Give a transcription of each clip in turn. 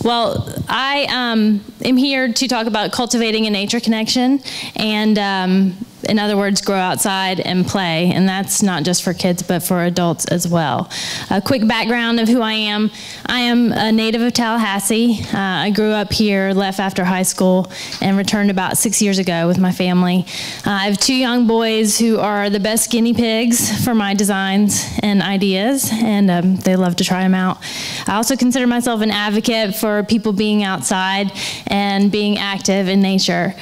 Well, I am here to talk about cultivating a nature connection, and in other words, grow outside and play. And that's not just for kids, but for adults as well. A quick background of who I am. I am a native of Tallahassee. I grew up here, left after high school, and returned about 6 years ago with my family. I have 2 young boys who are the best guinea pigs for my designs and ideas, and they love to try them out. I also consider myself an advocate for people being outside and being active in nature.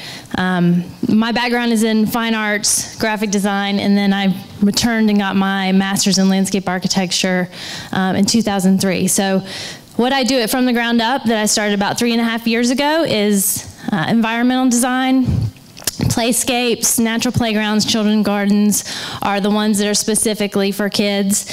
My background is in fine arts, graphic design, and then I returned and got my master's in landscape architecture in 2003. So what I do it from the ground up that I started about 3.5 years ago is environmental design. Playscapes, natural playgrounds, children's gardens are the ones that are specifically for kids.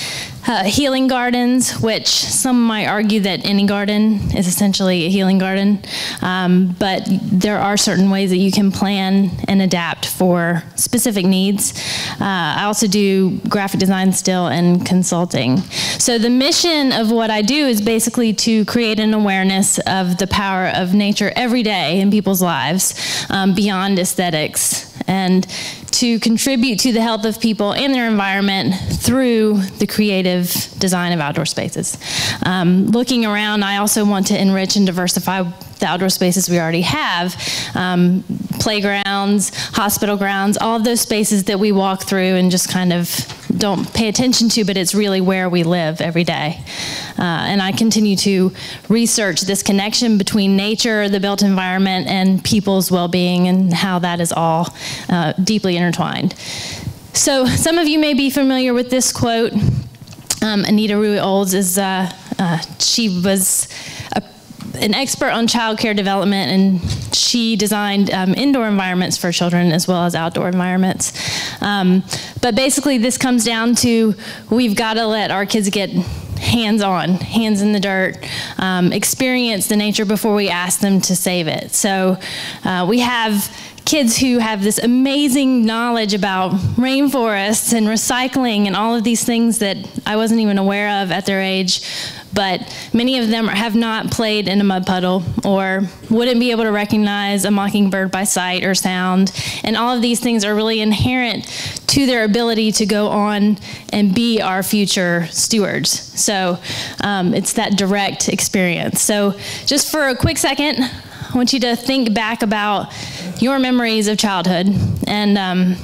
Healing gardens, which some might argue that any garden is essentially a healing garden, but there are certain ways that you can plan and adapt for specific needs. I also do graphic design still and consulting. So the mission of what I do is basically to create an awareness of the power of nature every day in people's lives, beyond aesthetics, and to contribute to the health of people and their environment through the creative design of outdoor spaces. Looking around, I also want to enrich and diversify the outdoor spaces we already have. Playgrounds, hospital grounds, all of those spaces that we walk through and just kind of don't pay attention to, but it's really where we live every day. And I continue to research this connection between nature, the built environment, and people's well-being, and how that is all deeply intertwined. So some of you may be familiar with this quote. Anita Rui Olds is, she was an expert on child care development, and she designed indoor environments for children as well as outdoor environments. But basically this comes down to, we've got to let our kids get hands-on, hands in the dirt, experience the nature before we ask them to save it. So we have kids who have this amazing knowledge about rainforests and recycling and all of these things that I wasn't even aware of at their age, but many of them have not played in a mud puddle or wouldn't be able to recognize a mockingbird by sight or sound. And all of these things are really inherent to their ability to go on and be our future stewards. So it's that direct experience. So just for a quick second, I want you to think back about your memories of childhood. And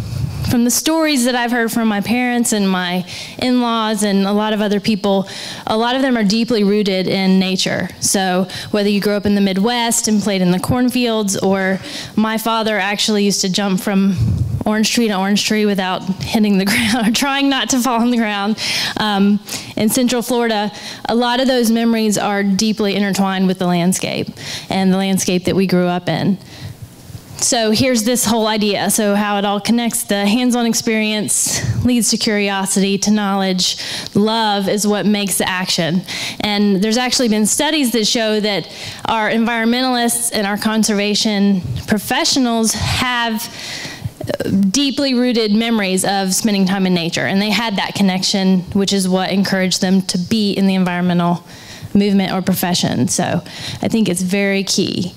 from the stories that I've heard from my parents and my in-laws and a lot of other people, a lot of them are deeply rooted in nature. So whether you grew up in the Midwest and played in the cornfields, or my father actually used to jump from orange tree to orange tree without hitting the ground, or trying not to fall on the ground. In Central Florida, a lot of those memories are deeply intertwined with the landscape and the landscape that we grew up in. So here's this whole idea. So how it all connects: the hands-on experience leads to curiosity, to knowledge. Love is what makes the action. And there's actually been studies that show that our environmentalists and our conservation professionals have deeply rooted memories of spending time in nature. And they had that connection, which is what encouraged them to be in the environmental movement or profession. So I think it's very key.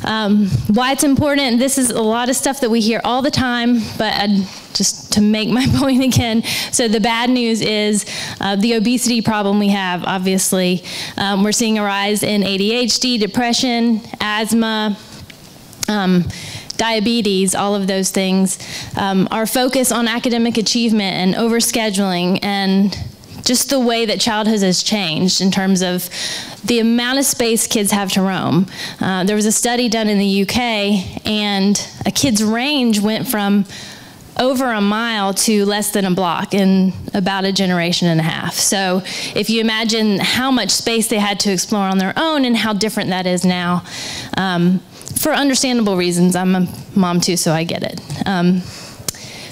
Why it's important, this is a lot of stuff that we hear all the time, but just to make my point again, so the bad news is the obesity problem we have, obviously. We're seeing a rise in ADHD, depression, asthma, diabetes, all of those things. Our focus on academic achievement and overscheduling, and just the way that childhood has changed in terms of the amount of space kids have to roam. There was a study done in the UK, and a kid's range went from over a mile to less than a block in about a generation and a half. So if you imagine how much space they had to explore on their own and how different that is now, for understandable reasons. I'm a mom too, so I get it.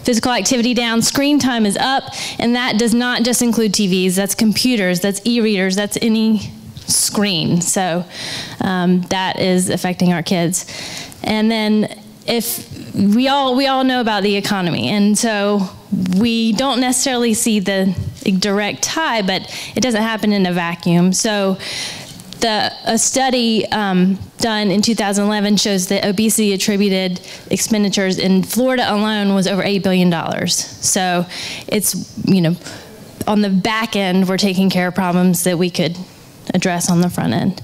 Physical activity down, screen time is up, and that does not just include TVs, that's computers, that's e-readers, that's any screen. So that is affecting our kids. And then if we all know about the economy, and so we don't necessarily see the direct tie, but it doesn't happen in a vacuum. So A study done in 2011 shows that obesity-attributed expenditures in Florida alone was over $8 billion. So it's, on the back end, we're taking care of problems that we could address on the front end.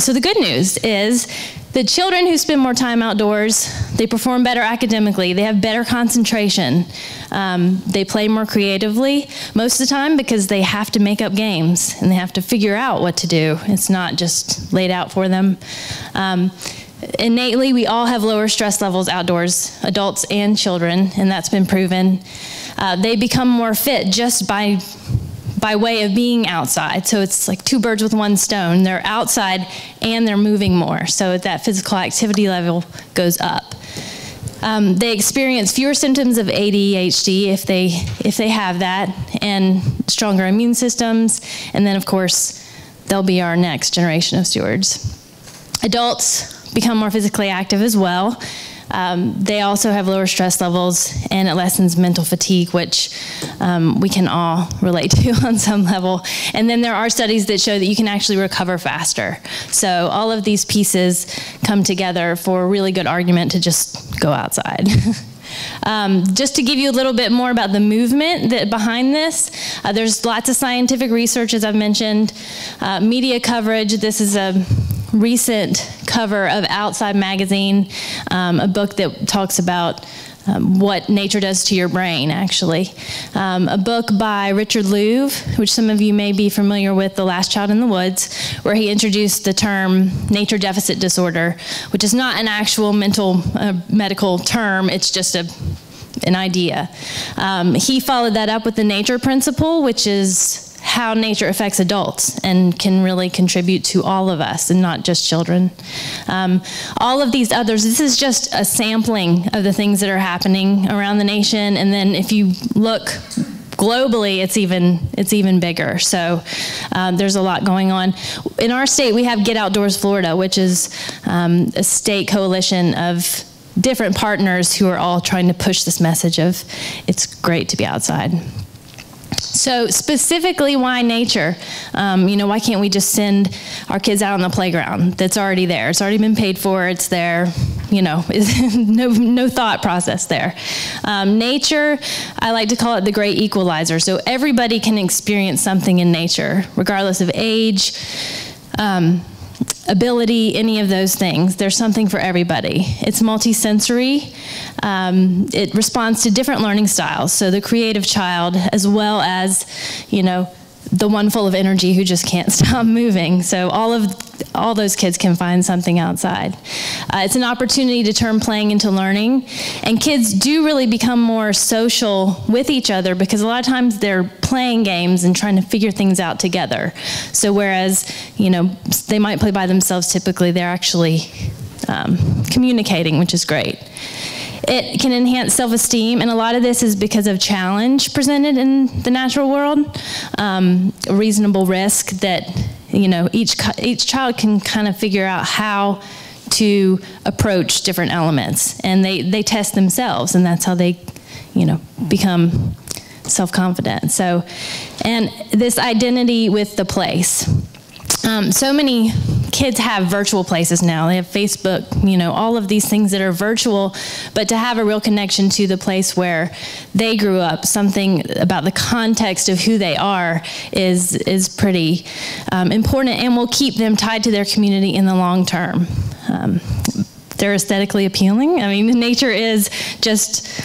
So the good news is the children who spend more time outdoors, they perform better academically, they have better concentration, they play more creatively most of the time because they have to make up games and they have to figure out what to do. It's not just laid out for them. Innately, we all have lower stress levels outdoors, adults and children, and that's been proven. They become more fit just by way of being outside. So it's like two birds with one stone. They're outside and they're moving more. So that physical activity level goes up. They experience fewer symptoms of ADHD if they have that, and stronger immune systems. And then, of course, they'll be our next generation of stewards. Adults become more physically active as well. They also have lower stress levels, and it lessens mental fatigue, which we can all relate to on some level. And then there are studies that show that you can actually recover faster. So all of these pieces come together for a really good argument to just go outside. Just to give you a little bit more about the movement behind this, there's lots of scientific research, as I've mentioned, media coverage. This is a recent cover of Outside Magazine, a book that talks about what nature does to your brain, actually. A book by Richard Louv, which some of you may be familiar with, The Last Child in the Woods, where he introduced the term nature deficit disorder, which is not an actual medical term, it's just an idea. He followed that up with the nature principle, which is how nature affects adults and can really contribute to all of us and not just children. All of these others, this is just a sampling of the things that are happening around the nation, and then if you look globally, it's even bigger. So there's a lot going on. In our state, we have Get Outdoors Florida, which is a state coalition of different partners who are all trying to push this message of it's great to be outside. So specifically, why nature? Why can't we just send our kids out on the playground that's already there? It's already been paid for, it's there, no thought process there. Nature, I like to call it the great equalizer. So everybody can experience something in nature, regardless of age, ability, any of those things. There's something for everybody. It's multisensory. It responds to different learning styles. So the creative child, as well as, the one full of energy who just can't stop moving. So all those kids can find something outside. It's an opportunity to turn playing into learning. And kids do really become more social with each other because a lot of times they're playing games and trying to figure things out together. So whereas, they might play by themselves, typically they're actually communicating, which is great. It can enhance self-esteem, and a lot of this is because of challenge presented in the natural world, a reasonable risk that each child can kind of figure out how to approach different elements, and they test themselves, and that's how they become self-confident. So, and this identity with the place. So many kids have virtual places now. They have Facebook, all of these things that are virtual, but to have a real connection to the place where they grew up, something about the context of who they are is pretty important and will keep them tied to their community in the long term. They're aesthetically appealing. I mean, nature is just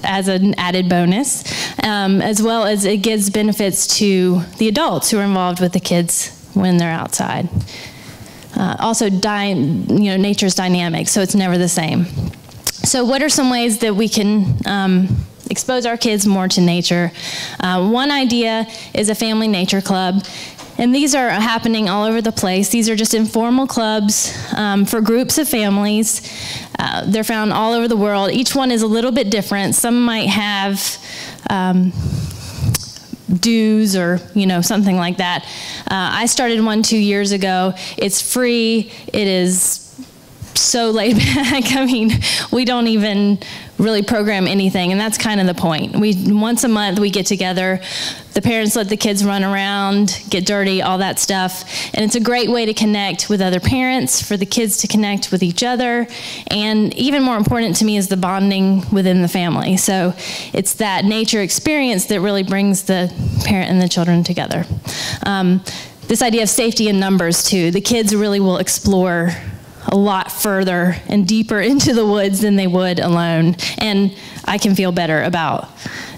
as an added bonus, as well as it gives benefits to the adults who are involved with the kids when they're outside. Also, nature's dynamic, so it's never the same. So what are some ways that we can expose our kids more to nature? One idea is a family nature club. And these are happening all over the place. These are just informal clubs for groups of families. They're found all over the world. Each one is a little bit different. Some might have dues or something like that. I started one 2 years ago. It's free. It is so laid back. I mean, we don't even really program anything, and that's kind of the point. Once a month we get together, the parents let the kids run around, get dirty, all that stuff, and it's a great way to connect with other parents, for the kids to connect with each other, and even more important to me is the bonding within the family. So it's that nature experience that really brings the parent and the children together. This idea of safety in numbers too. The kids really will explore a lot further and deeper into the woods than they would alone. And I can feel better about,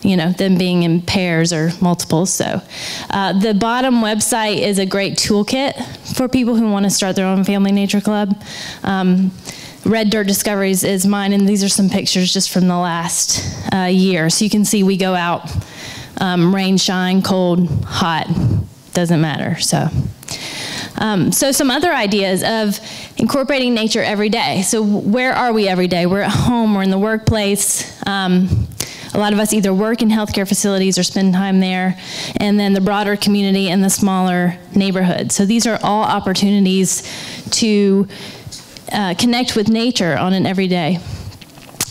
them being in pairs or multiples. So the bottom website is a great toolkit for people who want to start their own family nature club. Red Dirt Discoveries is mine, and these are some pictures just from the last year. So you can see we go out, rain, shine, cold, hot, doesn't matter. So some other ideas of incorporating nature every day. So where are we every day? We're at home, we're in the workplace. A lot of us either work in healthcare facilities or spend time there, and then the broader community and the smaller neighborhoods. So these are all opportunities to connect with nature on an everyday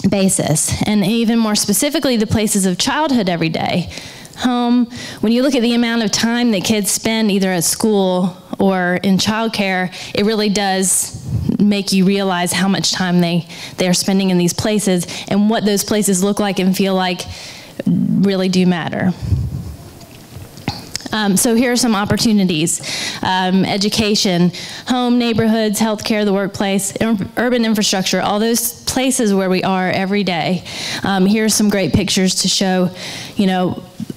basis. And even more specifically, the places of childhood every day. Home, when you look at the amount of time that kids spend either at school or in childcare, it really does make you realize how much time they are spending in these places, and what those places look like and feel like really do matter. So here are some opportunities. Education, home, neighborhoods, healthcare, the workplace, urban infrastructure, all those places where we are every day. Here are some great pictures to show,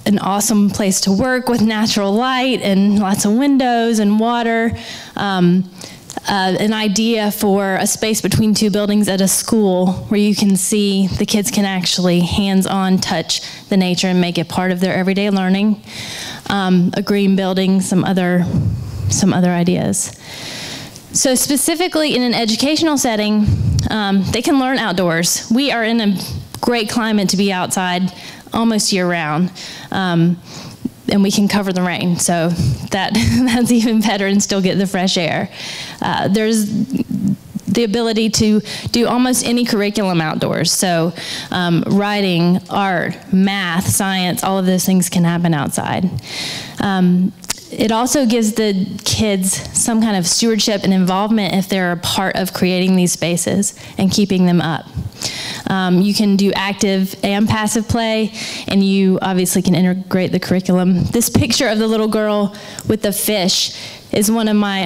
an awesome place to work with natural light and lots of windows and water. An idea for a space between two buildings at a school where you can see the kids can actually hands-on touch the nature and make it part of their everyday learning. A green building, some other ideas. So specifically in an educational setting, they can learn outdoors. We are in a great climate to be outside almost year-round. And we can cover the rain, so that's even better, and still get the fresh air. There's the ability to do almost any curriculum outdoors. So writing, art, math, science, all of those things can happen outside. It also gives the kids some kind of stewardship and involvement if they're a part of creating these spaces and keeping them up. You can do active and passive play, and you obviously can integrate the curriculum. This picture of the little girl with the fish is one of my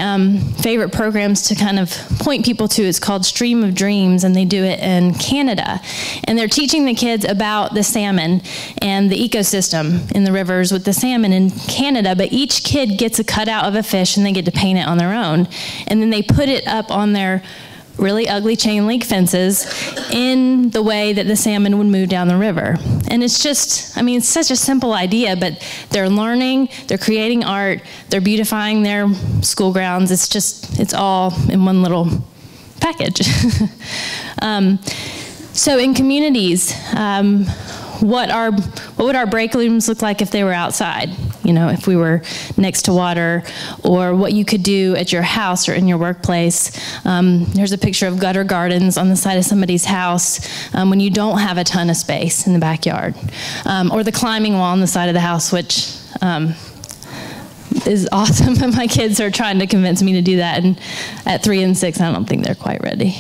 favorite programs to kind of point people to. It's called Stream of Dreams, and they do it in Canada. And they're teaching the kids about the salmon and the ecosystem in the rivers with the salmon in Canada, but each kid gets a cutout of a fish and they get to paint it on their own. And then they put it up on their really ugly chain link fences in the way that the salmon would move down the river. And it's just, it's such a simple idea, but they're learning, they're creating art, they're beautifying their school grounds. It's all in one little package. So in communities, what would our break rooms look like if they were outside? If we were next to water, or what you could do at your house or in your workplace. There's a picture of gutter gardens on the side of somebody's house when you don't have a ton of space in the backyard. Or the climbing wall on the side of the house, which is awesome, and my kids are trying to convince me to do that, and at 3 and 6, I don't think they're quite ready.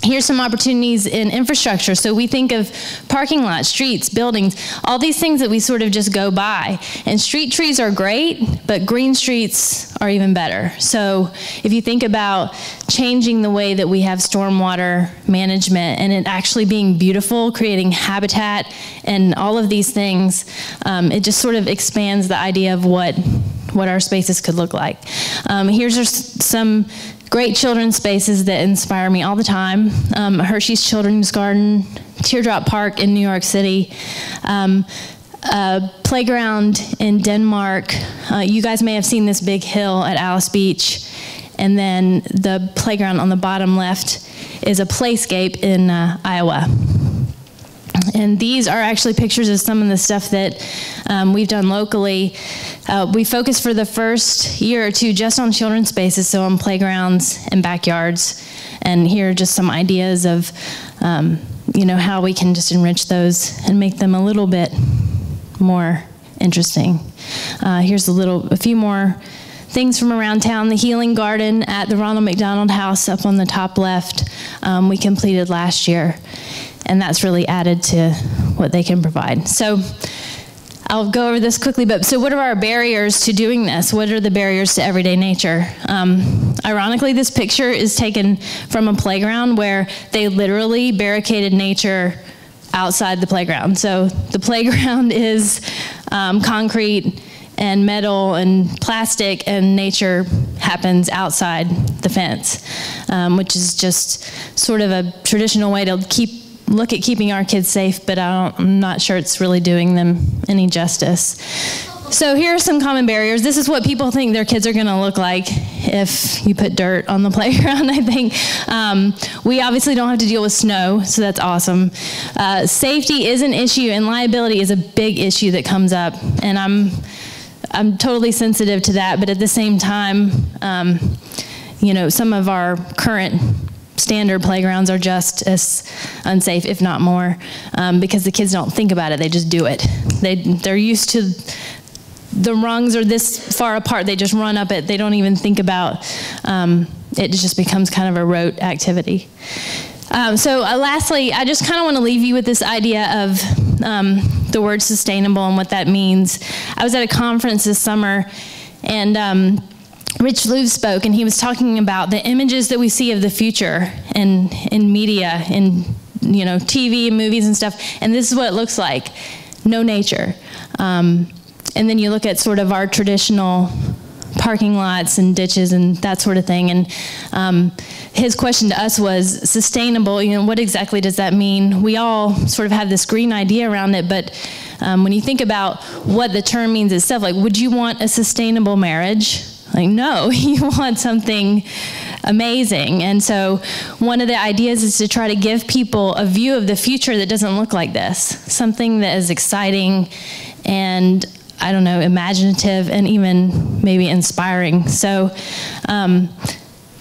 Here's some opportunities in infrastructure. So we think of parking lots, streets, buildings, all these things that we sort of just go by. And street trees are great, but green streets are even better. So if you think about changing the way that we have stormwater management and it actually being beautiful, creating habitat and all of these things, it just sort of expands the idea of what our spaces could look like. Here's some great children's spaces that inspire me all the time. Hershey's Children's Garden, Teardrop Park in New York City, a playground in Denmark. You guys may have seen this big hill at Alice Beach. And then the playground on the bottom left is a playscape in Iowa. And these are actually pictures of some of the stuff that we've done locally. We focused for the first year or two just on children's spaces, so on playgrounds and backyards. And here are just some ideas of how we can just enrich those and make them a little bit more interesting. Here's a few more things from around town. The healing garden at the Ronald McDonald House up on the top left, we completed last year, and that's really added to what they can provide. So I'll go over this quickly, but so what are our barriers to doing this? What are the barriers to everyday nature? Ironically, this picture is taken from a playground where they literally barricaded nature outside the playground. So the playground is concrete and metal and plastic, and nature happens outside the fence, which is just sort of a traditional way to look at keeping our kids safe, but I'm not sure it's really doing them any justice. So here are some common barriers. This is what people think their kids are going to look like if you put dirt on the playground, I think. We obviously don't have to deal with snow, so that's awesome. Safety is an issue, and liability is a big issue that comes up, and I'm totally sensitive to that, but at the same time, some of our current standard playgrounds are just as unsafe, if not more, because the kids don't think about it, they just do it. They're used to the rungs are this far apart, they just run up it, they don't even think about, it just becomes kind of a rote activity. Lastly, I just kind of want to leave you with this idea of the word sustainable and what that means. I was at a conference this summer, and Rich Louv spoke, and he was talking about the images that we see of the future in media, in TV and movies and stuff, and this is what it looks like: no nature. And then you look at sort of our traditional parking lots and ditches and that sort of thing. And his question to us was sustainable. What exactly does that mean? We all sort of have this green idea around it, but when you think about what the term means itself, like, would you want a sustainable marriage? Like, no, you want something amazing. And so one of the ideas is to try to give people a view of the future that doesn't look like this, something that is exciting and, I don't know, imaginative and even maybe inspiring. So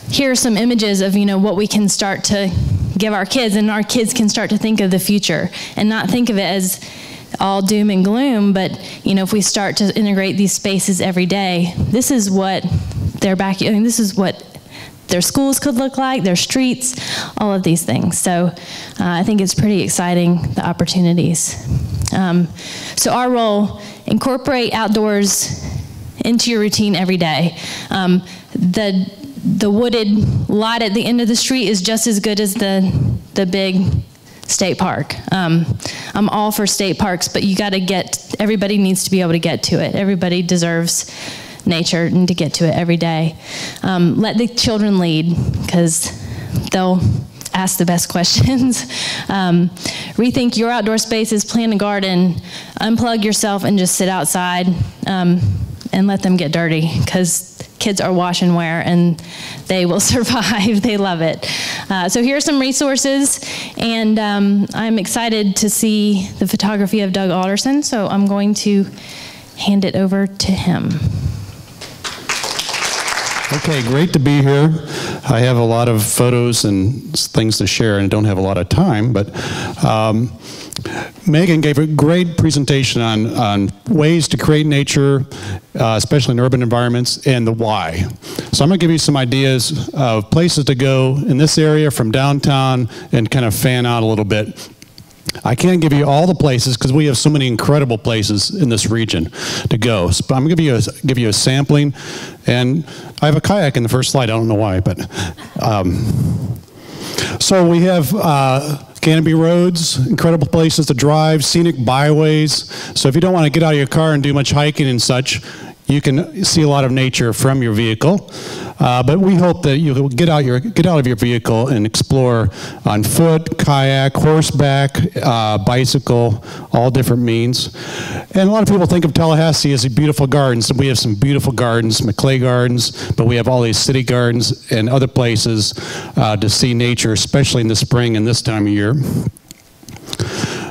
here are some images of, what we can start to give our kids, and our kids can start to think of the future and not think of it as all doom and gloom, but if we start to integrate these spaces every day, this is what this is what their schools could look like, their streets, all of these things. So I think it's pretty exciting, the opportunities. So our role: incorporate outdoors into your routine every day. The wooded lot at the end of the street is just as good as the big state park. I'm all for state parks, but everybody needs to be able to get to it. Everybody deserves nature and to get to it every day. Let the children lead, because they'll ask the best questions. Rethink your outdoor spaces, plant a garden, unplug yourself and just sit outside, and let them get dirty, because kids are wash and wear and they will survive. They love it. So here are some resources, and I'm excited to see the photography of Doug Alderson, so I'm going to hand it over to him. Okay, great to be here. I have a lot of photos and things to share, and I don't have a lot of time, but Megan gave a great presentation on ways to create nature, especially in urban environments, and the why. So I'm going to give you some ideas of places to go in this area from downtown and kind of fan out a little bit. I can't give you all the places because we have so many incredible places in this region to go. So I'm going to give you a sampling, and I have a kayak in the first slide. I don't know why, but so we have canopy roads, incredible places to drive, scenic byways. So if you don't want to get out of your car and do much hiking and such, you can see a lot of nature from your vehicle. But we hope that you'll get out of your vehicle and explore on foot, kayak, horseback, bicycle, all different means. And a lot of people think of Tallahassee as beautiful gardens. And we have some beautiful gardens, McClay Gardens, but we have all these city gardens and other places to see nature, especially in the spring and this time of year.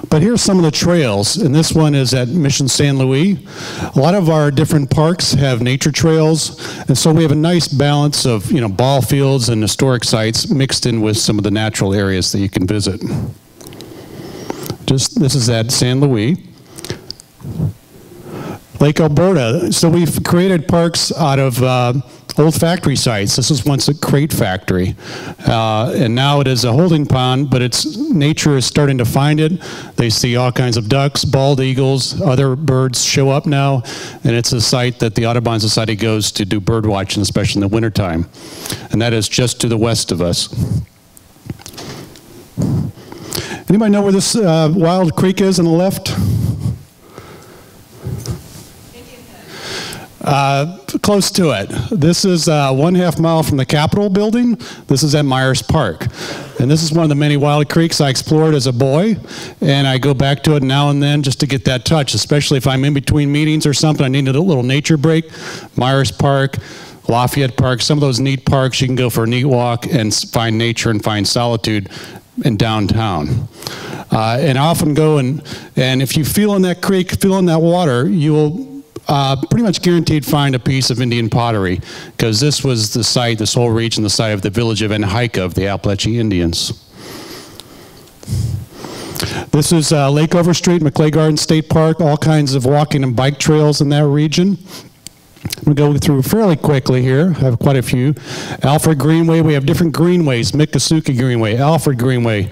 But here's some of the trails, and this one is at Mission San Luis. A lot of our different parks have nature trails, and so we have a nice balance of ball fields and historic sites mixed in with some of the natural areas that you can visit. This is at San Luis. Lake Alberta. So we've created parks out of old factory sites. This was once a crate factory. And now it is a holding pond, but nature is starting to find it. They see all kinds of ducks, bald eagles, other birds show up now. And it's a site that the Audubon Society goes to do bird watching, especially in the wintertime. And that is just to the west of us. Anybody know where this wild creek is on the left? Close to it. This is 1/2 mile from the Capitol building. This is at Myers Park. And this is one of the many wild creeks I explored as a boy. And I go back to it now and then just to get that touch, especially if I'm in between meetings or something. I needed a little nature break. Myers Park, Lafayette Park, some of those neat parks, you can go for a neat walk and find nature and find solitude in downtown. And I often go and if you feel in that creek, feel in that water, you will pretty much guaranteed find a piece of Indian pottery, because this was the site, this whole region, the site of the village of Enhika of the Appalachian Indians. This is Lake Overstreet, Maclay Garden State Park, all kinds of walking and bike trails in that region. We'll go through fairly quickly here. I have quite a few. Alfred Greenway, we have different greenways. Miccosukee Greenway, Alfred Greenway.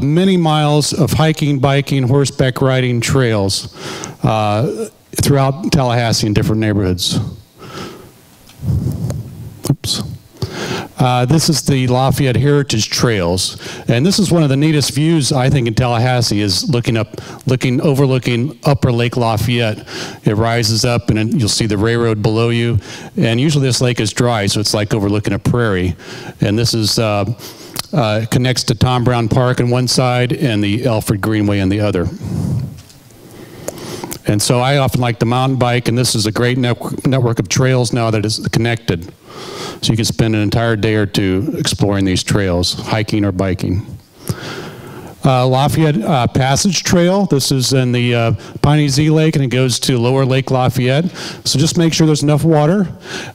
Many miles of hiking, biking, horseback riding trails throughout Tallahassee in different neighborhoods. Oops. This is the Lafayette Heritage Trails, and this is one of the neatest views I think in Tallahassee, is overlooking Upper Lake Lafayette. It rises up, and you'll see the railroad below you. And usually this lake is dry, so it's like overlooking a prairie. And this is connects to Tom Brown Park on one side and the Alfred Greenway on the other. And so I often like the mountain bike, and this is a great network of trails now that is connected. So you can spend an entire day or two exploring these trails, hiking or biking. Lafayette Passage Trail. This is in the Piney Z Lake, and it goes to Lower Lake Lafayette. So just make sure there's enough water,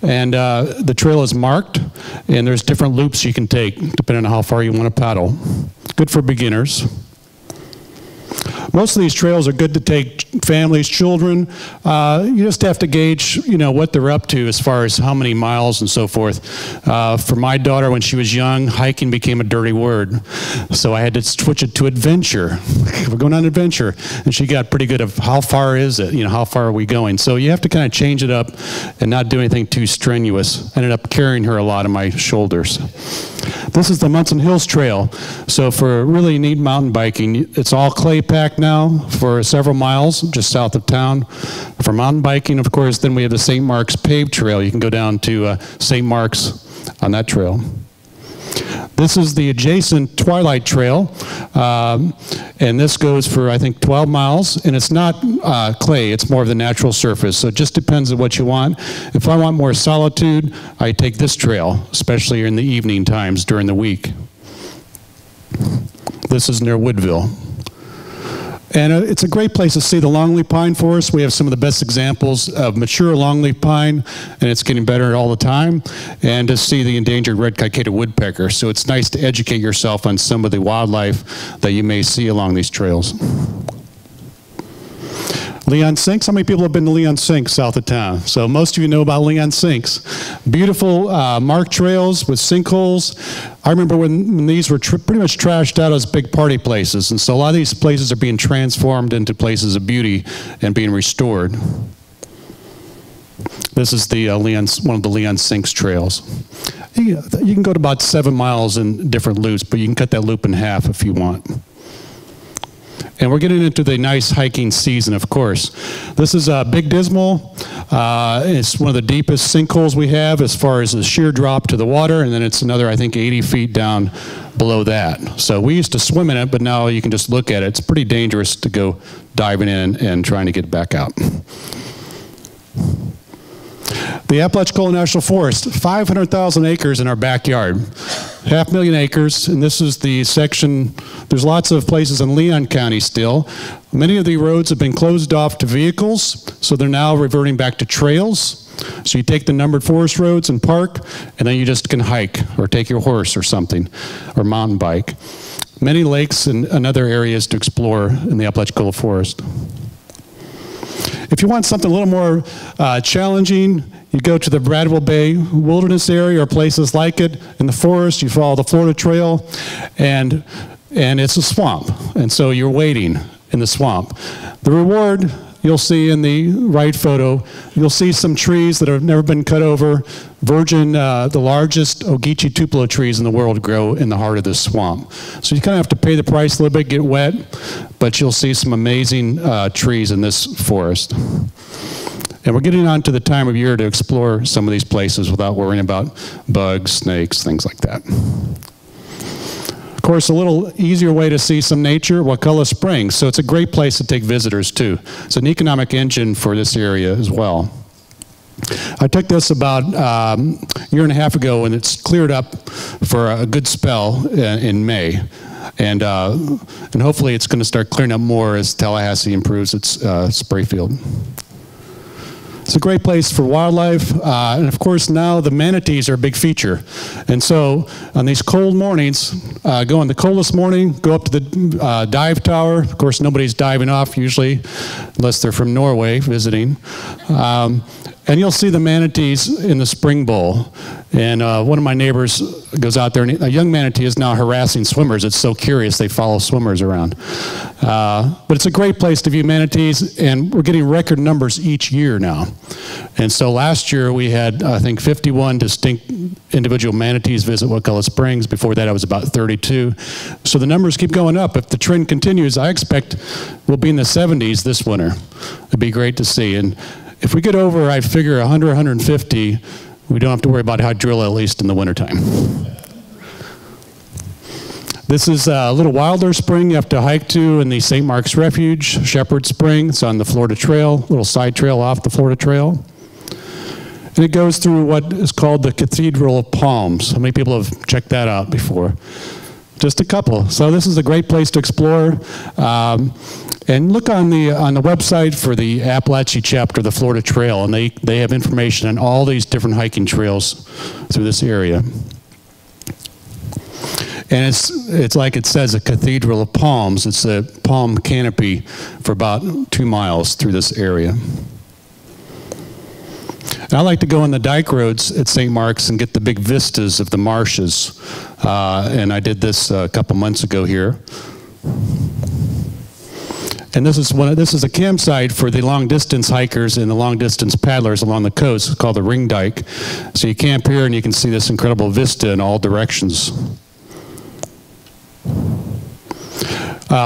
and the trail is marked, and there's different loops you can take depending on how far you want to paddle. Good for beginners. Most of these trails are good to take families, children. You just have to gauge, what they're up to as far as how many miles and so forth. For my daughter, when she was young, hiking became a dirty word. So I had to switch it to adventure. We're going on an adventure. And she got pretty good of how far is it? How far are we going? So you have to kind of change it up and not do anything too strenuous. I ended up carrying her a lot on my shoulders. This is the Munson Hills Trail. So for really neat mountain biking, it's all clay packed now for several miles just south of town. For mountain biking, of course, then we have the St. Mark's paved trail. You can go down to St. Mark's on that trail. This is the adjacent Twilight Trail, and this goes for, I think, 12 miles, and it's not clay, it's more of the natural surface, so it just depends on what you want. If I want more solitude, I take this trail, especially in the evening times during the week. This is near Woodville. And it's a great place to see the longleaf pine forest. We have some of the best examples of mature longleaf pine, and it's getting better all the time. And to see the endangered red-cockaded woodpecker. So it's nice to educate yourself on some of the wildlife that you may see along these trails. Leon Sinks. How many people have been to Leon Sinks south of town? So most of you know about Leon Sinks. Beautiful marked trails with sinkholes. I remember when these were pretty much trashed out as big party places. And so a lot of these places are being transformed into places of beauty and being restored. This is the one of the Leon Sinks trails. You can go to about 7 miles in different loops, but you can cut that loop in half if you want. And we're getting into the nice hiking season, of course. This is Big Dismal. It's one of the deepest sinkholes we have as far as the sheer drop to the water, and then it's another, I think, 80 feet down below that. So we used to swim in it, but now you can just look at it. It's pretty dangerous to go diving in and trying to get back out. The Apalachicola National Forest, 500,000 acres in our backyard. 500,000 acres, and this is the section. There's lots of places in Leon County still. Many of the roads have been closed off to vehicles, so they're now reverting back to trails. So you take the numbered forest roads and park, and then you just can hike or take your horse or something, or mountain bike. many lakes and other areas to explore in the Apalachicola Forest. If you want something a little more challenging, you go to the Bradwell Bay Wilderness area or places like it. In the forest, you follow the Florida Trail, and it's a swamp. And so you're wading in the swamp. The reward, you'll see in the right photo, you'll see some trees that have never been cut over. Virgin, the largest Ogeechee tupelo trees in the world grow in the heart of this swamp. So you kind of have to pay the price a little bit, get wet, but you'll see some amazing trees in this forest. And we're getting on to the time of year to explore some of these places without worrying about bugs, snakes, things like that. Of course, a little easier way to see some nature, Wakulla Springs. So it's a great place to take visitors too. It's an economic engine for this area as well. I took this about a year and a half ago, and it's cleared up for a good spell in May. And hopefully it's going to start clearing up more as Tallahassee improves its spray field. It's a great place for wildlife, and of course now the manatees are a big feature. And so on these cold mornings, go on the coldest morning, go up to the dive tower. Of course nobody's diving off usually, unless they're from Norway visiting. And you'll see the manatees in the spring bowl. And one of my neighbors goes out there, and a young manatee is now harassing swimmers. It's so curious, they follow swimmers around. But it's a great place to view manatees, and we're getting record numbers each year now. And so last year we had, I think, 51 distinct individual manatees visit Wakulla Springs. Before that it was about 32. So the numbers keep going up. If the trend continues, I expect we'll be in the 70s this winter. It'd be great to see. And if we get over, I figure 100, 150, we don't have to worry about hydrilla, at least in the wintertime. This is a little wilder spring you have to hike to in the St. Mark's Refuge, Shepherd Spring. It's on the Florida Trail, little side trail off the Florida Trail. And it goes through what is called the Cathedral of Palms. How many people have checked that out before? Just a couple. So this is a great place to explore. And look on the website for the Appalachia chapter of the Florida Trail, and they have information on all these different hiking trails through this area. And it's like it says, a Cathedral of Palms. It's a palm canopy for about 2 miles through this area. And I like to go on the dike roads at St. Mark's and get the big vistas of the marshes. And I did this a couple months ago here. And this is a campsite for the long-distance hikers and the long-distance paddlers along the coast. It's called the Ring Dike. So you camp here and you can see this incredible vista in all directions.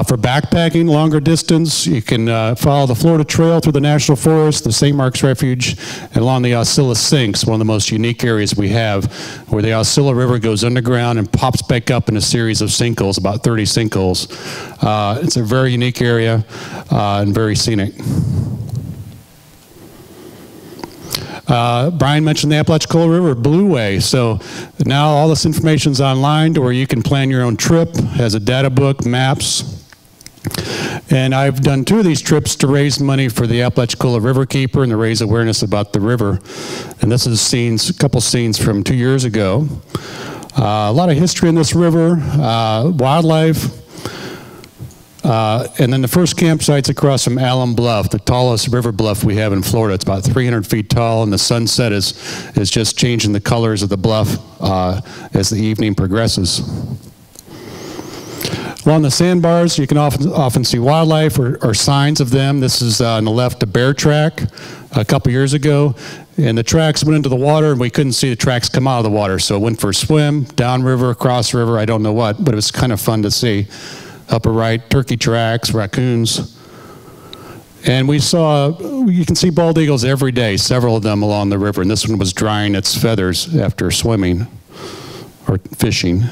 For backpacking, longer distance, you can follow the Florida Trail through the National Forest, the St. Mark's Refuge, and along the Osceola Sinks, one of the most unique areas we have, where the Osceola River goes underground and pops back up in a series of sinkholes, about 30 sinkholes. It's a very unique area and very scenic. Brian mentioned the Apalachicola River Blueway. So now all this information is online to where you can plan your own trip. It has a data book, maps. And I've done 2 of these trips to raise money for the Apalachicola River Keeper and to raise awareness about the river. And this is a couple scenes from 2 years ago. A lot of history in this river, wildlife. And then the first campsite's across from Alum Bluff, the tallest river bluff we have in Florida. It's about 300 feet tall, and the sunset is just changing the colors of the bluff as the evening progresses. Along the sandbars, you can often see wildlife or signs of them. This is on the left, a bear track a couple years ago. And the tracks went into the water, and we couldn't see the tracks come out of the water. So it went for a swim, downriver, across river, I don't know what, but it was kind of fun to see. Upper right, turkey tracks, raccoons. And you can see bald eagles every day, several of them along the river. And this one was drying its feathers after swimming or fishing.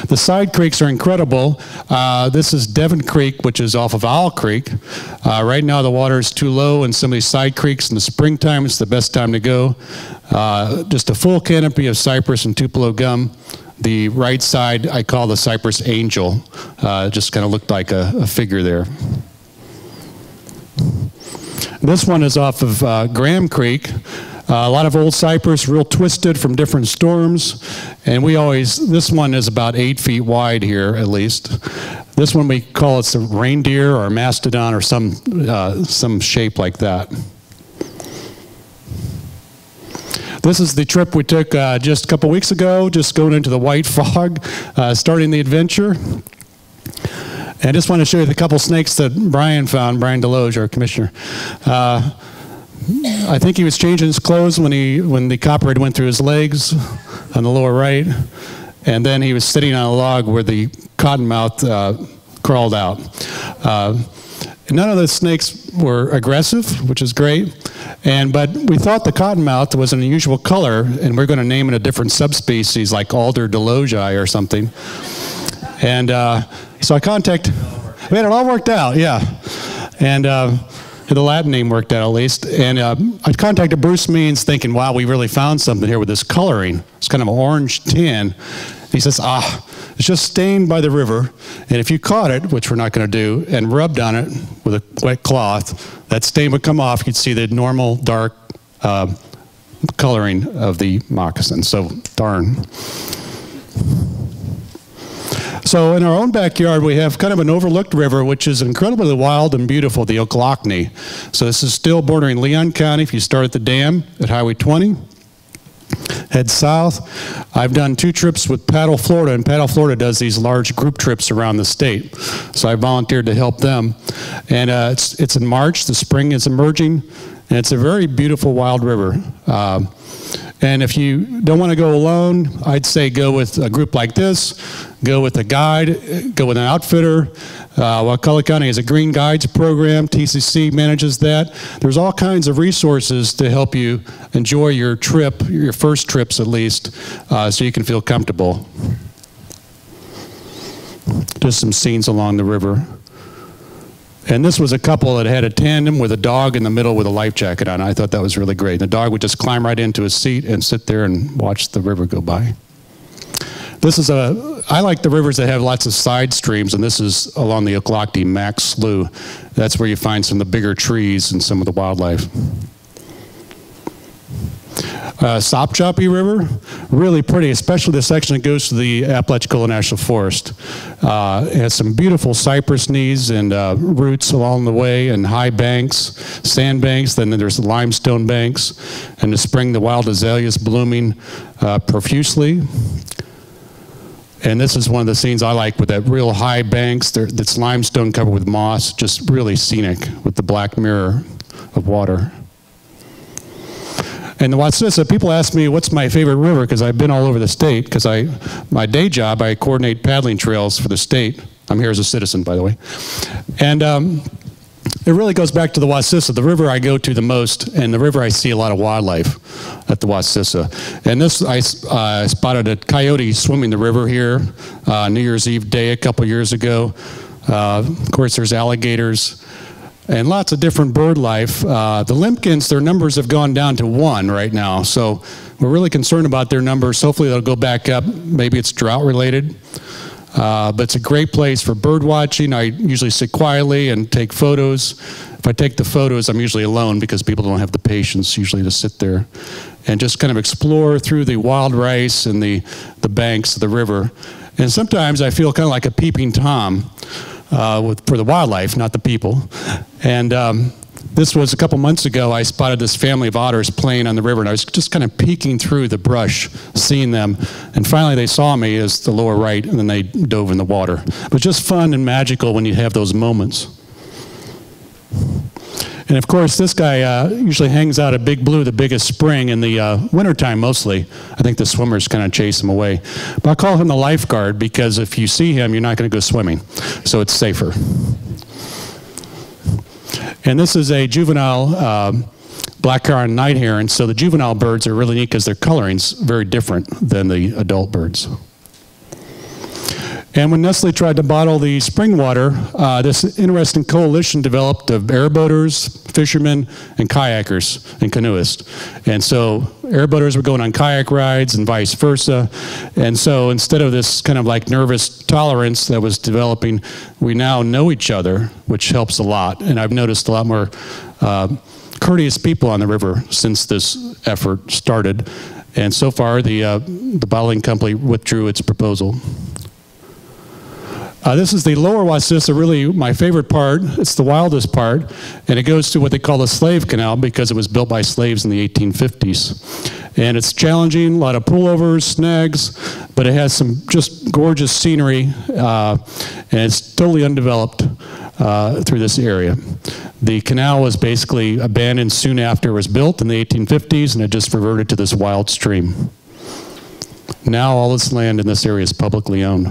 The side creeks are incredible. This is Devon Creek, which is off of Owl Creek. Right now the water is too low in some of these side creeks. In the springtime, it's the best time to go. Just a full canopy of cypress and tupelo gum. The right side I call the Cypress Angel. Just kind of looked like a figure there. This one is off of Graham Creek. A lot of old cypress, real twisted from different storms. And this one is about 8 feet wide here, at least. This one we call it the reindeer or mastodon or some shape like that. This is the trip we took just a couple weeks ago, just going into the white fog, starting the adventure. And I just want to show you the couple snakes that Brian found, Brian Deloge, our commissioner. I think he was changing his clothes when the copperhead went through his legs on the lower right. And then he was sitting on a log where the cottonmouth crawled out. None of the snakes were aggressive, which is great. But we thought the cottonmouth was an unusual color, and we're going to name it a different subspecies like Alder delogii or something. And so I we had it all worked out, yeah. And the Latin name worked out at least. And I contacted Bruce Means thinking, wow, we really found something here with this coloring. It's kind of an orange tin. He says, it's just stained by the river. And if you caught it, which we're not going to do, and rubbed on it with a wet cloth, that stain would come off. You'd see the normal dark coloring of the moccasin. So darn. So in our own backyard, we have kind of an overlooked river, which is incredibly wild and beautiful, the Ochlockonee. So this is still bordering Leon County. If you start at the dam at Highway 20, head south. I've done 2 trips with Paddle Florida, and Paddle Florida does these large group trips around the state. So I volunteered to help them. And it's in March, the spring is emerging, and it's a very beautiful wild river. And if you don't want to go alone, I'd say go with a group like this, go with a guide, go with an outfitter. Wakulla County has a Green Guides program. TCC manages that. There's all kinds of resources to help you enjoy your trip, your first trips at least, so you can feel comfortable. Just some scenes along the river. And this was a couple that had a tandem with a dog in the middle with a life jacket on. I thought that was really great. The dog would just climb right into his seat and sit there and watch the river go by. I like the rivers that have lots of side streams, and this is along the Ochlockonee Max Slough. That's where you find some of the bigger trees and some of the wildlife. Sopchoppy River, really pretty, especially the section that goes to the Apalachicola National Forest. It has some beautiful cypress knees and roots along the way, and high banks, sand banks, then there's the limestone banks. In the spring, the wild azaleas blooming profusely. And this is one of the scenes I like with that real high banks. That's limestone covered with moss, just really scenic with the black mirror of water. And the Wassissa, people ask me what's my favorite river, because I've been all over the state, because my day job, I coordinate paddling trails for the state. I'm here as a citizen, by the way. And it really goes back to the Wassissa, the river I go to the most, and the river I see a lot of wildlife at the Wassissa. And this, I spotted a coyote swimming the river here New Year's Eve day a couple years ago. Of course, there's alligators. And lots of different bird life. The limpkins, their numbers have gone down to 1 right now. So we're really concerned about their numbers. Hopefully they'll go back up. Maybe it's drought related. But it's a great place for bird watching. I usually sit quietly and take photos. If I take the photos, I'm usually alone because people don't have the patience usually to sit there and just kind of explore through the wild rice and the banks of the river. And sometimes I feel kind of like a peeping Tom. For the wildlife, not the people. And this was a couple months ago. I spotted this family of otters playing on the river, and I was just kind of peeking through the brush, seeing them. And finally they saw me as the lower right, and then they dove in the water. But just fun and magical when you have those moments. And of course, this guy usually hangs out at Big Blue, the biggest spring, in the wintertime mostly. I think the swimmers kind of chase him away. But I call him the lifeguard because if you see him, you're not going to go swimming. So it's safer. And this is a juvenile black-crowned night heron. So the juvenile birds are really neat because their coloring's very different than the adult birds. And when Nestle tried to bottle the spring water, this interesting coalition developed of airboaters, fishermen, and kayakers and canoeists. And so airboaters were going on kayak rides and vice versa. And so instead of this kind of like nervous tolerance that was developing, we now know each other, which helps a lot. And I've noticed a lot more courteous people on the river since this effort started. And so far, the bottling company withdrew its proposal. This is the lower Wacissa, really my favorite part. It's the wildest part, and it goes to what they call the Slave Canal because it was built by slaves in the 1850s. And it's challenging, a lot of pullovers, snags, but it has some just gorgeous scenery, and it's totally undeveloped through this area. The canal was basically abandoned soon after it was built in the 1850s, and it just reverted to this wild stream. Now all this land in this area is publicly owned.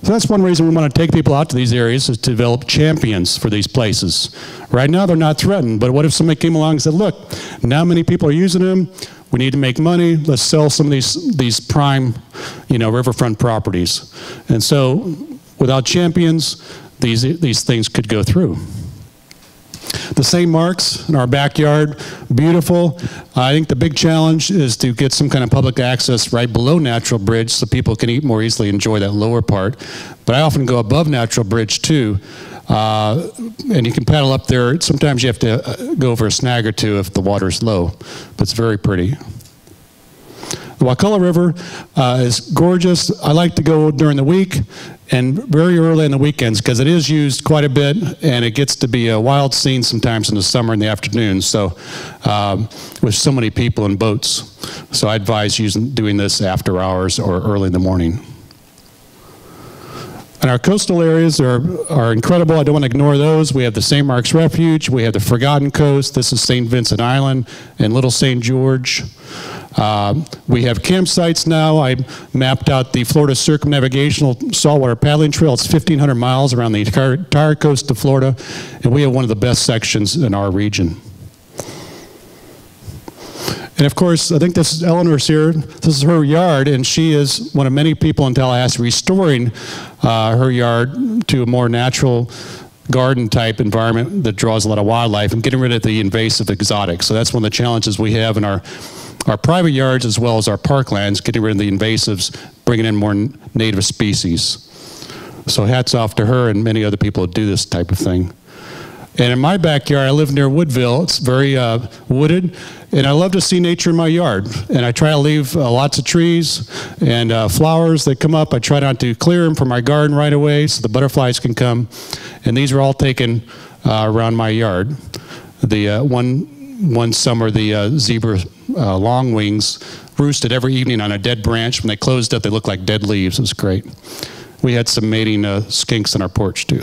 So that's one reason we want to take people out to these areas, is to develop champions for these places. Right now they're not threatened, but what if somebody came along and said, look, now many people are using them, we need to make money, let's sell some of these prime, riverfront properties. And so without champions, these things could go through. The same marks in our backyard, beautiful. I think the big challenge is to get some kind of public access right below Natural Bridge so people can more easily enjoy that lower part. But I often go above Natural Bridge too, and you can paddle up there. Sometimes you have to go over a snag or two if the water's low, but it's very pretty. The Wakulla River is gorgeous. I like to go during the week and very early in the weekends because it is used quite a bit, and it gets to be a wild scene sometimes in the summer in the afternoon. So with so many people in boats. So I advise doing this after hours or early in the morning. And our coastal areas are incredible. I don't want to ignore those. We have the St. Mark's Refuge. We have the Forgotten Coast. This is St. Vincent Island and Little St. George. We have campsites now. I mapped out the Florida Circumnavigational Saltwater Paddling Trail. It's 1,500 miles around the entire coast of Florida, and we have one of the best sections in our region. And of course, I think this is Eleanor's here. This is her yard, and she is one of many people in Tallahassee restoring her yard to a more natural garden type environment that draws a lot of wildlife and getting rid of the invasive exotics. So that's one of the challenges we have in our private yards as well as our parklands, getting rid of the invasives, bringing in more native species. So hats off to her and many other people who do this type of thing. And in my backyard, I live near Woodville. It's very wooded, and I love to see nature in my yard. And I try to leave lots of trees and flowers that come up. I try not to clear them from my garden right away so the butterflies can come. And these are all taken around my yard. The one summer, the zebra longwings roosted every evening on a dead branch. When they closed up, they looked like dead leaves. It was great. We had some mating skinks on our porch, too.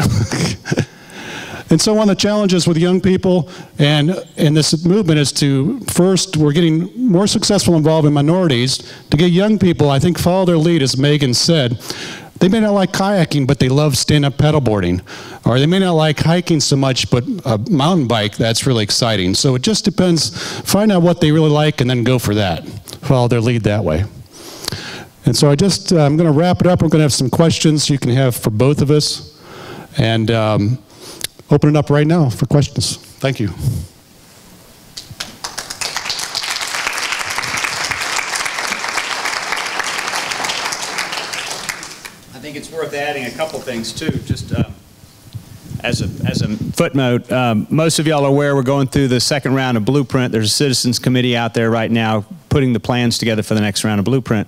And so one of the challenges with young people and this movement is to, first, we're getting more successful involved in minorities. To get young people, I think, follow their lead, as Megan said. They may not like kayaking, but they love stand-up paddleboarding. Or they may not like hiking so much, but a mountain bike, that's really exciting. So it just depends. Find out what they really like and then go for that. Follow their lead that way. And so I'm going to wrap it up. We're going to have some questions you can have for both of us. And open it up right now for questions. Thank you. I think it's worth adding a couple things too. Just as a footnote, most of y'all are aware we're going through the second round of Blueprint. There's a citizens committee out there right now putting the plans together for the next round of Blueprint.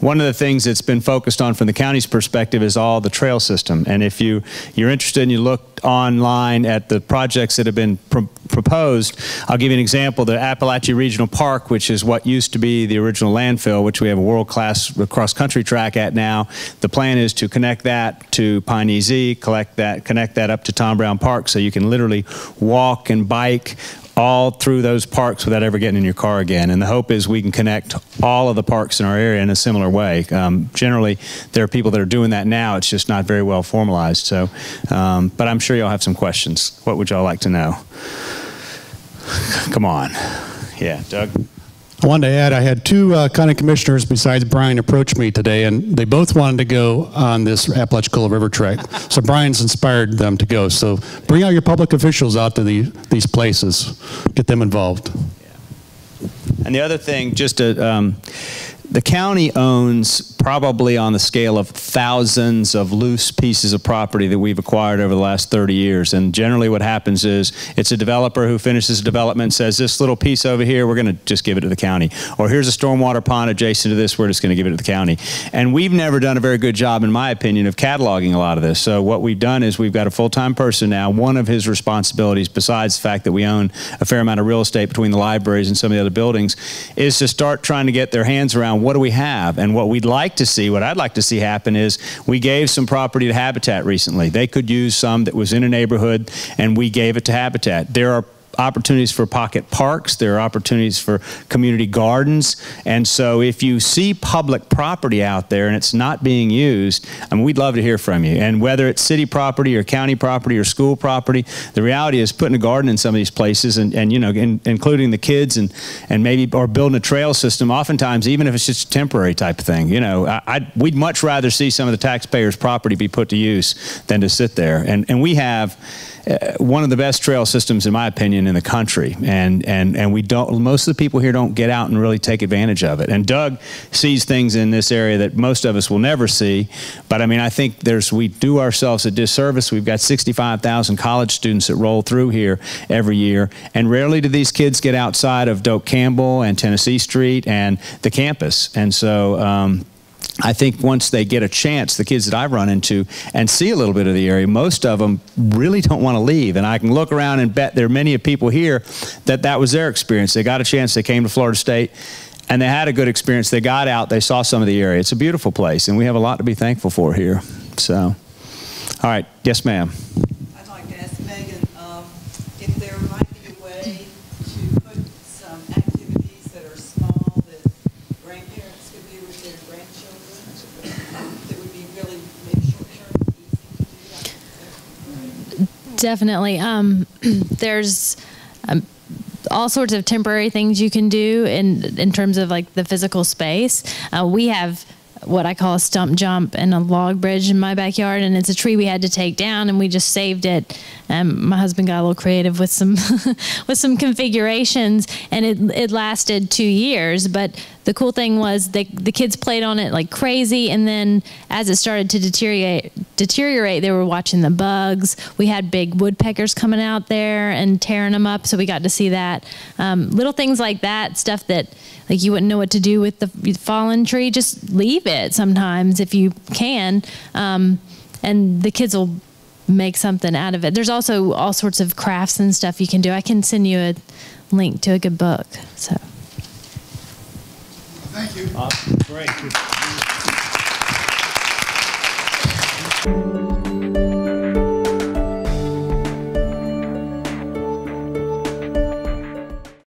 One of the things that's been focused on from the county's perspective is all the trail system. And if you're interested and you look online at the projects that have been proposed, I'll give you an example. The Appalachia Regional Park, which is what used to be the original landfill, which we have a world-class cross-country track at now. The plan is to connect that to Pine Easy, connect that up to Tom Brown Park, so you can literally walk and bike all through those parks without ever getting in your car again. And the hope is we can connect all of the parks in our area in a similar way. Generally, there are people that are doing that now. It's just not very well formalized. So, but I'm sure y'all have some questions. What would y'all like to know? Come on. Yeah, Doug? I wanted to add, I had two county commissioners besides Brian approach me today, and they both wanted to go on this Apalachicola River Trek. So Brian's inspired them to go. So bring out your public officials out to these places. Get them involved. Yeah. And the other thing, just to, the county owns probably on the scale of thousands of loose pieces of property that we've acquired over the last 30 years. And generally what happens is it's a developer who finishes a development and says, this little piece over here, we're going to just give it to the county. Or here's a stormwater pond adjacent to this, we're just going to give it to the county. And we've never done a very good job, in my opinion, of cataloging a lot of this. So what we've done is we've got a full-time person now. One of his responsibilities, besides the fact that we own a fair amount of real estate between the libraries and some of the other buildings, is to start trying to get their hands around what do we have. And what we'd like to see, what I'd like to see happen is we gave some property to Habitat recently. They could use some that was in a neighborhood, and we gave it to Habitat. There are opportunities for pocket parks, there are opportunities for community gardens, and so if you see public property out there and it's not being used, I mean, we'd love to hear from you. And whether it's city property or county property or school property, the reality is putting a garden in some of these places and you know, including the kids and maybe, or building a trail system, oftentimes, even if it's just a temporary type of thing, you know, we'd much rather see some of the taxpayers' property be put to use than to sit there. And we have one of the best trail systems, in my opinion, in the country, and we don't. Most of the people here don't get out and really take advantage of it. And Doug sees things in this area that most of us will never see. But I mean, I think we do ourselves a disservice. We've got 65,000 college students that roll through here every year, and rarely do these kids get outside of Doak Campbell and Tennessee Street and the campus. And so I think once they get a chance, the kids that I've run into, and see a little bit of the area, most of them really don't want to leave. And I can look around and bet there are many people here that was their experience. They got a chance, they came to Florida State, and they had a good experience. They got out, they saw some of the area. It's a beautiful place, and we have a lot to be thankful for here. So, all right, yes, ma'am. I'd like to ask Megan if there might be a way to put some activities that are small that grandparents could do with their grandchildren. That would be really maybe short-term, easy to do. Definitely. There's all sorts of temporary things you can do in terms of like the physical space. We have what I call a stump jump and a log bridge in my backyard, and it's a tree we had to take down, and we just saved it. My husband got a little creative with some with some configurations, and it lasted 2 years. But the cool thing was the kids played on it like crazy, and then as it started to deteriorate, they were watching the bugs. We had big woodpeckers coming out there and tearing them up, so we got to see that. Little things like that, stuff that like you wouldn't know what to do with the fallen tree. Just leave it sometimes if you can, and the kids will make something out of it. There's also all sorts of crafts and stuff you can do. I can send you a link to a good book. So. Thank you. Awesome. Great.